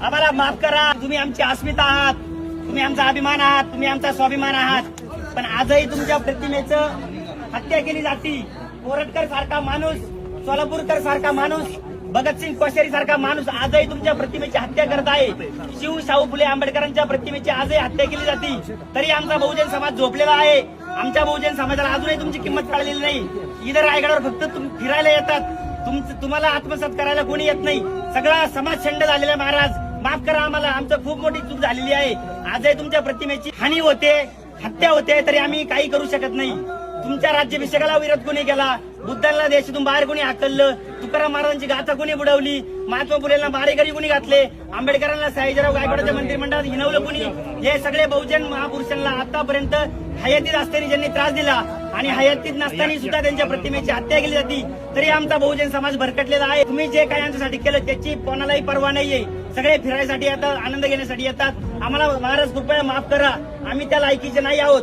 आम्हाला माफ करा. तुम्ही आमची अस्मिता आहात, तुम्ही आमचा अभिमान आहात, तुम्ही आमचा स्वाभिमान आहात. पण आजही तुमच्या प्रतिमेचं हत्या केली जाते. कोरटकर सारखा माणूस, सोलापूरकर सारखा माणूस, भगतसिंग कोश्यारी सारखा माणूस आजही तुमच्या प्रतिमेची हत्या करत आहे. शिव शाहू फुले आंबेडकरांच्या प्रतिमेची आजही हत्या केली जाते. तरी आमचा बहुजन समाज झोपलेला आहे. आमच्या बहुजन समाजाला अजूनही तुमची किंमत कळलेली नाही. इथं रायगडावर फक्त फिरायला येतात, तुम्हाला आत्मसात करायला कोणी येत नाही. सगळा समाज छंड झालेला. महाराज माफ करा आम्हाला, आमचं खूप मोठी चूक झालेली आहे. आजही तुमच्या प्रतिमेची हानी होते, हत्या होते, तरी आम्ही काही करू शकत नाही. तुमच्या राज्याभिषेकाला विरोध कोणी केला? बुद्धांना देशातून बाहेर कोणी हाकललं? तुकाराम महाराजांची गाथा कोणी बुडवली? महात्मा फुलेंना बारेकरी कोणी घातले? आंबेडकरांना सयाजीराव गायकवाडच्या मंत्रिमंडळात हिनवलं कोणी? हे सगळे बहुजन महापुरुषांना आतापर्यंत हयातीत असताना ज्यांनी त्रास दिला आणि हयातीत नसताना सुद्धा त्यांच्या प्रतिमेची हत्या केली जाते, तरी आमचा बहुजन समाज भरकटलेला आहे. तुम्ही जे काही आमच्यासाठी केलं त्याची कोणालाही पर्वा नाहीये. सगळे फिरायसाठी येतात, आनंद घेण्यासाठी येतात. आम्हाला महाराज कृपया माफ करा, आम्ही त्या लायकीचे नाही आहोत.